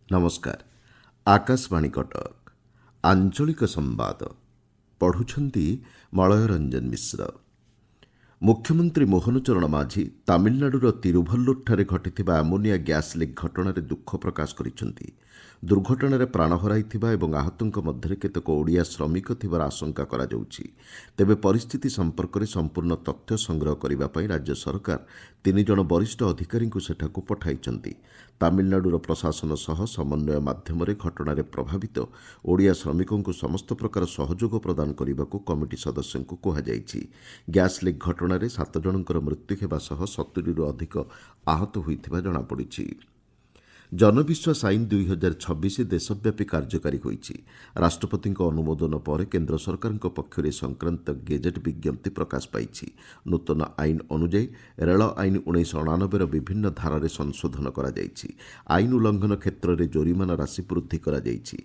नमस्कार। आकाशवाणी कटक आंचलिक संवाद पढ़ुछंती मलय रंजन मिश्र। मुख्यमंत्री मोहन चरण माझी तामिलनाडुर तिरुभल्लुरଠାରେ घटिଥିବା ଆମୋନିଆ ଗ୍ୟାସ୍ ଲିକ୍ ଘଟଣାରେ ଦୁଃଖ ପ୍ରକାଶ କରିଛନ୍ତି। ଦୁର୍ଘଟଣାରେ ପ୍ରାଣ ହରାଇଥିବା ଏବଂ ଆହତଙ୍କ ମଧ୍ୟରେ କେତେକ ଓଡ଼ିଆ ଶ୍ରମିକ ଥିବାର ଆଶଙ୍କା କରାଯାଉଛି। ତେବେ ପରିସ୍ଥିତି ସମ୍ପର୍କରେ ସମ୍ପୂର୍ଣ୍ଣ ତଥ୍ୟ ସଂଗ୍ରହ କରିବା ପାଇଁ ରାଜ୍ୟ ସରକାର 3 ଜଣ ବରିଷ୍ଠ ଅଧିକାରୀଙ୍କୁ ସେଠାକୁ ପଠାଇଛନ୍ତି। ତାମିଲନାଡୁର ପ୍ରଶାସନ ସହ ସମନ୍ୱୟ ମାଧ୍ୟମରେ ଘଟଣାରେ ପ୍ରଭାବିତ ଓଡ଼ିଆ ଶ୍ରମିକଙ୍କୁ ସମସ୍ତ ପ୍ରକାର ସହଯୋଗ ପ୍ରଦାନ କରିବାକୁ କମିଟି ସଦସ୍ୟଙ୍କୁ କୁହାଯାଇଛି। ଗ୍ୟାସ୍ ଲିକ୍ ଘଟଣାରେ 7 ଜଣଙ୍କର ମୃତ୍ୟୁ ହେବା ସହ 70ରୁ ଅଧିକ ଆହତ ହୋଇଥିବା ଜଣାପଡ଼ିଛି। ଜନବିଶ୍ୱାସ ଆଇନ 2026 ଦେଶବ୍ୟାପୀ କାର୍ଯ୍ୟକାରୀ ହୋଇଛି। ରାଷ୍ଟ୍ରପତିଙ୍କ ଅନୁମୋଦନ ପରେ କେନ୍ଦ୍ର ସରକାରଙ୍କ ପକ୍ଷରୁ ଏ ସଂକ୍ରାନ୍ତ ଗେଜେଟ୍ ବିଜ୍ଞପ୍ତି ପ୍ରକାଶ ପାଇଛି। ନୂତନ ଆଇନ ଅନୁଯାୟୀ ରେଳ ଆଇନ 1999ର ବିଭିନ୍ନ ଧାରାରେ ସଂଶୋଧନ କରାଯାଇଛି। ଆଇନ ଉଲ୍ଲଂଘନ କ୍ଷେତ୍ରରେ ଜୋରିମାନା ରାଶି ବୃଦ୍ଧି କରାଯାଇଛି।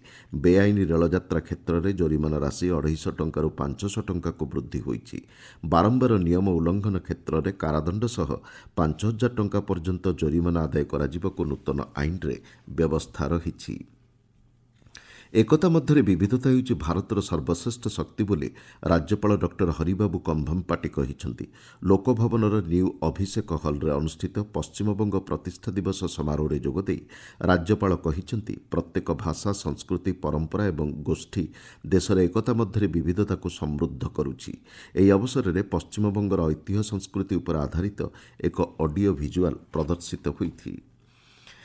ବେଆଇନ ରେଳଯାତ୍ରା କ୍ଷେତ୍ରରେ ଜୋରିମାନା ରାଶି 250 ଟଙ୍କାରୁ 500 ଟଙ୍କାକୁ ବୃଦ୍ଧି ହୋଇଛି। ବାରମ୍ବାର ନିୟମ ଉଲ୍ଲଂଘନ କ୍ଷେତ୍ରରେ କାରାଦଣ୍ଡ ସହ 5,000 ଟଙ୍କା ପର୍ଯ୍ୟନ୍ତ ଜୋରିମାନା ଆଦାୟ କରାଯିବାକୁ ନୂତନ ଆଇନରେ ବ୍ୟବସ୍ଥା ରହିଛି। ଏକତା ମଧ୍ୟରେ ବିବିଧତା ହେଉଛି ଭାରତର ସର୍ବଶ୍ରେଷ୍ଠ ଶକ୍ତି ବୋଲି ରାଜ୍ୟପାଳ ଡକ୍ଟର ହରିବାବୁ କମ୍ଭମପାଟି କହିଛନ୍ତି। ଲୋକଭବନର ନ୍ୟୁ ଅଭିଷେକ ହଲ୍ରେ ଅନୁଷ୍ଠିତ ପଶ୍ଚିମବଙ୍ଗ ପ୍ରତିଷ୍ଠା ଦିବସ ସମାରୋହରେ ଯୋଗଦେଇ ରାଜ୍ୟପାଳ କହିଛନ୍ତି, ପ୍ରତ୍ୟେକ ଭାଷା, ସଂସ୍କୃତି, ପରମ୍ପରା ଏବଂ ଗୋଷ୍ଠୀ ଦେଶର ଏକତା ମଧ୍ୟରେ ବିବିଧତାକୁ ସମୃଦ୍ଧ କରୁଛି। ଏହି ଅବସରରେ ପଶ୍ଚିମବଙ୍ଗର ଐତିହ୍ୟ ସଂସ୍କୃତି ଉପରେ ଆଧାରିତ ଏକ ଅଡିଓ ଭିଜୁଆଲ୍ ପ୍ରଦର୍ଶିତ ହୋଇଛି।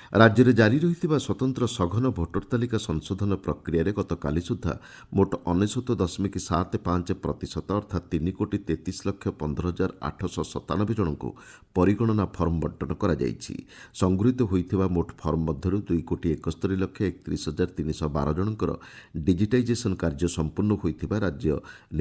ରାଜ୍ୟରେ ଜାରି ରହିଥିବା ସ୍ୱତନ୍ତ୍ର ସଘନ ଭୋଟର ତାଲିକା ସଂଶୋଧନ ପ୍ରକ୍ରିୟାରେ ଗତକାଲି ସୁଦ୍ଧା ମୋଟ 99.75% ଅର୍ଥାତ୍ 3,33,15,897 ଜଣଙ୍କୁ ପରିଗଣନା ଫର୍ମ ବଣ୍ଟନ କରାଯାଇଛି। ସଂଗୃହୀତ ହୋଇଥିବା ମୋଟ ଫର୍ମ ମଧ୍ୟରୁ 2,71,31,312 ଜଣଙ୍କର ଡିଜିଟାଇଜେସନ୍ କାର୍ଯ୍ୟ ସମ୍ପୂର୍ଣ୍ଣ ହୋଇଥିବା ରାଜ୍ୟ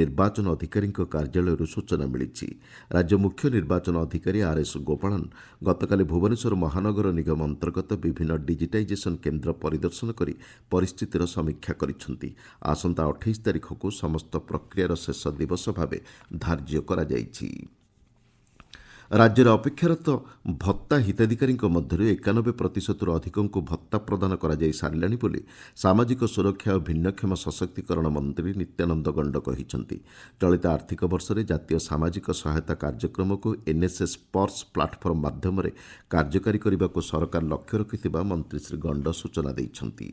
ନିର୍ବାଚନ ଅଧିକାରୀଙ୍କ କାର୍ଯ୍ୟାଳୟରୁ ସୂଚନା ମିଳିଛି। ରାଜ୍ୟ ମୁଖ୍ୟ ନିର୍ବାଚନ ଅଧିକାରୀ ଆର୍ଏସ୍ ଗୋପାଳନ୍ ଗତକାଲି ଭୁବନେଶ୍ୱର ମହାନଗର ନିଗମ ଅନ୍ତର୍ଗତ ବିଭିନ୍ନ ଡିଜିଟାଇଜେସନ୍ କେନ୍ଦ୍ର ପରିଦର୍ଶନ କରି ପରିସ୍ଥିତିର ସମୀକ୍ଷା କରିଛନ୍ତି। ଆସନ୍ତା 28 ତାରିଖକୁ ସମସ୍ତ ପ୍ରକ୍ରିୟାର ଶେଷ ଦିବସ ଭାବେ ଧାର୍ଯ୍ୟ କରାଯାଇଛି। ରାଜ୍ୟରେ ଅପେକ୍ଷାରତ ଭତ୍ତା ହିତାଧିକାରୀଙ୍କ ମଧ୍ୟରୁ 91%ରୁ ଅଧିକଙ୍କୁ ଭତ୍ତା ପ୍ରଦାନ କରାଯାଇ ସାରିଲାଣି ବୋଲି ସାମାଜିକ ସୁରକ୍ଷା ଓ ଭିନ୍ନକ୍ଷମ ସଶକ୍ତିକରଣ ମନ୍ତ୍ରୀ ନିତ୍ୟାନନ୍ଦ ଗଣ୍ଡ କହିଛନ୍ତି। ଚଳିତ ଆର୍ଥିକ ବର୍ଷରେ ଜାତୀୟ ସାମାଜିକ ସହାୟତା କାର୍ଯ୍ୟକ୍ରମକୁ ଏନ୍ଏସ୍ଏସ୍ ପର୍ସ ପ୍ଲାଟଫର୍ମ ମାଧ୍ୟମରେ କାର୍ଯ୍ୟକାରୀ କରିବାକୁ ସରକାର ଲକ୍ଷ୍ୟ ରଖିଥିବା ମନ୍ତ୍ରୀ ଶ୍ରୀ ଗଣ୍ଡ ସୂଚନା ଦେଇଛନ୍ତି।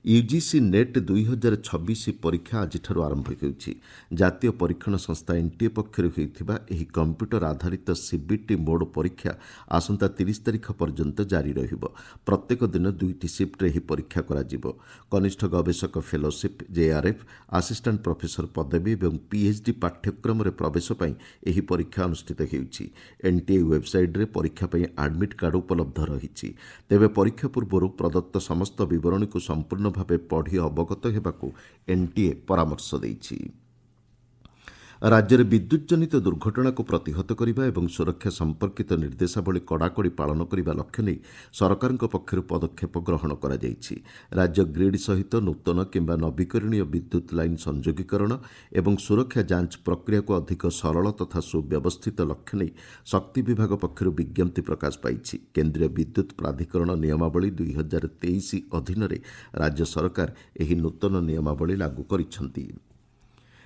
ୟୁଜିସି ନେଟ୍ 2026 ପରୀକ୍ଷା ଆଜିଠାରୁ ଆରମ୍ଭ ହେଉଛି। ଜାତୀୟ ପରୀକ୍ଷଣ ସଂସ୍ଥା ଏନ୍ଟିଏ ପକ୍ଷରୁ ହେଉଥିବା ଏହି କମ୍ପ୍ୟୁଟର ଆଧାରିତ ସିବିଟି ମୋଡ୍ ପରୀକ୍ଷା ଆସନ୍ତା 30 ତାରିଖ ପର୍ଯ୍ୟନ୍ତ ଜାରି ରହିବ। ପ୍ରତ୍ୟେକ ଦିନ 2ଟି ସିଫ୍ଟରେ ଏହି ପରୀକ୍ଷା କରାଯିବ। କନିଷ୍ଠ ଗବେଷକ ଫେଲୋସିପ୍, ଜେଆର୍ଏଫ୍, ଆସିଷ୍ଟାଣ୍ଟ ପ୍ରଫେସର ପଦବୀ ଏବଂ ପିଏଚ୍ଡି ପାଠ୍ୟକ୍ରମରେ ପ୍ରବେଶ ପାଇଁ ଏହି ପରୀକ୍ଷା ଅନୁଷ୍ଠିତ ହେଉଛି। ଏନ୍ଟିଏ ୱେବ୍ସାଇଟ୍ରେ ପରୀକ୍ଷା ପାଇଁ ଆଡ୍ମିଟ୍ କାର୍ଡ ଉପଲବ୍ଧ ରହିଛି। ତେବେ ପରୀକ୍ଷା ପୂର୍ବରୁ ପ୍ରଦତ୍ତ ସମସ୍ତ ବିବରଣୀକୁ ସମ୍ପୂର୍ଣ୍ଣ ଭାବେ ପଢ଼ି ଅବଗତ ହେବାକୁ ଏନ୍ଟିଏ ପରାମର୍ଶ ଦେଇଛି। ରାଜ୍ୟରେ ବିଦ୍ୟୁତ୍ ଜନିତ ଦୁର୍ଘଟଣାକୁ ପ୍ରତିହତ କରିବା ଏବଂ ସୁରକ୍ଷା ସମ୍ପର୍କିତ ନିର୍ଦ୍ଦେଶାବଳୀ କଡ଼ାକଡ଼ି ପାଳନ କରିବା ଲକ୍ଷ୍ୟ ନେଇ ସରକାରଙ୍କ ପକ୍ଷରୁ ପଦକ୍ଷେପ ଗ୍ରହଣ କରାଯାଇଛି। ରାଜ୍ୟ ଗ୍ରିଡ୍ ସହିତ ନୂତନ କିମ୍ବା ନବୀକରଣୀୟ ବିଦ୍ୟୁତ୍ ଲାଇନ୍ ସଂଯୋଗୀକରଣ ଏବଂ ସୁରକ୍ଷା ଯାଞ୍ଚ ପ୍ରକ୍ରିୟାକୁ ଅଧିକ ସରଳ ତଥା ସୁବ୍ୟବସ୍ଥିତ ଲକ୍ଷ୍ୟ ନେଇ ଶକ୍ତି ବିଭାଗ ପକ୍ଷରୁ ବିଜ୍ଞପ୍ତି ପ୍ରକାଶ ପାଇଛି। କେନ୍ଦ୍ରୀୟ ବିଦ୍ୟୁତ୍ ପ୍ରାଧିକରଣ ନିୟମାବଳୀ 2023 ଅଧୀନରେ ରାଜ୍ୟ ସରକାର ଏହି ନୂତନ ନିୟମାବଳୀ ଲାଗୁ କରିଛନ୍ତି।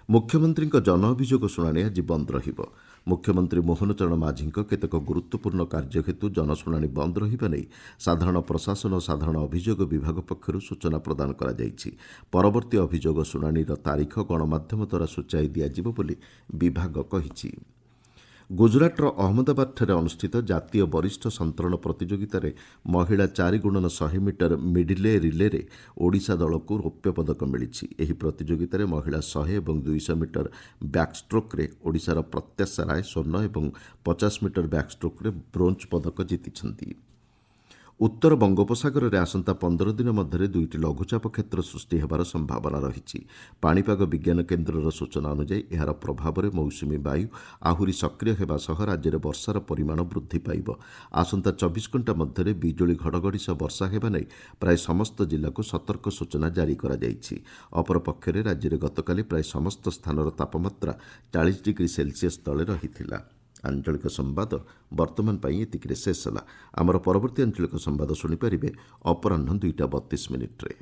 ମୁଖ୍ୟମନ୍ତ୍ରୀଙ୍କ ଜନ ଅଭିଯୋଗ ଶୁଣାଣି ଆଜି ବନ୍ଦ ରହିବ। ମୁଖ୍ୟମନ୍ତ୍ରୀ ମୋହନ ଚରଣ ମାଝୀଙ୍କ କେତେକ ଗୁରୁତ୍ୱପୂର୍ଣ୍ଣ କାର୍ଯ୍ୟ ହେତୁ ଜନଶୁଣାଣି ବନ୍ଦ ରହିବା ନେଇ ସାଧାରଣ ପ୍ରଶାସନ ଓ ସାଧାରଣ ଅଭିଯୋଗ ବିଭାଗ ପକ୍ଷରୁ ସୂଚନା ପ୍ରଦାନ କରାଯାଇଛି। ପରବର୍ତ୍ତୀ ଅଭିଯୋଗ ଶୁଣାଣିର ତାରିଖ ଗଣମାଧ୍ୟମ ଦ୍ୱାରା ସୂଚାଇ ଦିଆଯିବ ବୋଲି ବିଭାଗ କହିଛି। ଗୁଜରାଟର ଅହମ୍ମଦାବାଦଠାରେ ଅନୁଷ୍ଠିତ ଜାତୀୟ ବରିଷ୍ଠ ସନ୍ତରଣ ପ୍ରତିଯୋଗିତାରେ ମହିଳା 4x100 ମିଟର ମିଡ୍ଲେ ରିଲେରେ ଓଡ଼ିଶା ଦଳକୁ ରୌପ୍ୟ ପଦକ ମିଳିଛି। ଏହି ପ୍ରତିଯୋଗିତାରେ ମହିଳା 100 ଏବଂ 200 ମିଟର ବ୍ୟାକ୍ଷ୍ଟ୍ରୋକ୍ରେ ଓଡ଼ିଶାର ପ୍ରତ୍ୟାଶା ରାୟ ସ୍ୱର୍ଣ୍ଣ ଏବଂ 50 ମିଟର ବ୍ୟାକ୍ଷ୍ଟ୍ରୋକ୍ରେ ବ୍ରୋଞ୍ଜ ପଦକ ଜିତିଛନ୍ତି। ଉତ୍ତର ବଙ୍ଗୋପସାଗରରେ ଆସନ୍ତା 15 ଦିନ ମଧ୍ୟରେ 2ଟି ଲଘୁଚାପ କ୍ଷେତ୍ର ସୃଷ୍ଟି ହେବାର ସମ୍ଭାବନା ରହିଛି। ପାଣିପାଗ ବିଜ୍ଞାନ କେନ୍ଦ୍ରର ସୂଚନା ଅନୁଯାୟୀ ଏହାର ପ୍ରଭାବରେ ମୌସୁମୀ ବାୟୁ ଆହୁରି ସକ୍ରିୟ ହେବା ସହ ରାଜ୍ୟରେ ବର୍ଷାର ପରିମାଣ ବୃଦ୍ଧି ପାଇବ। ଆସନ୍ତା 24 ଘଣ୍ଟା ମଧ୍ୟରେ ବିଜୁଳି ଘଡ଼ଘଡ଼ି ସହ ବର୍ଷା ହେବା ନେଇ ପ୍ରାୟ ସମସ୍ତ ଜିଲ୍ଲାକୁ ସତର୍କ ସୂଚନା ଜାରି କରାଯାଇଛି। ଅପରପକ୍ଷରେ ରାଜ୍ୟରେ ଗତକାଲି ପ୍ରାୟ ସମସ୍ତ ସ୍ଥାନର ତାପମାତ୍ରା 40 ଡିଗ୍ରୀ ସେଲ୍ସିୟସ୍ ତଳେ ରହିଥିଲା। ଆଞ୍ଚଳିକ ସମ୍ବାଦ ବର୍ତ୍ତମାନ ପାଇଁ ଏତିକିରେ ଶେଷ ହେଲା। ଆମର ପରବର୍ତ୍ତୀ ଆଞ୍ଚଳିକ ସମ୍ବାଦ ଶୁଣିପାରିବେ ଅପରାହ୍ନ 2ଟା 32 ମିନିଟ୍ରେ।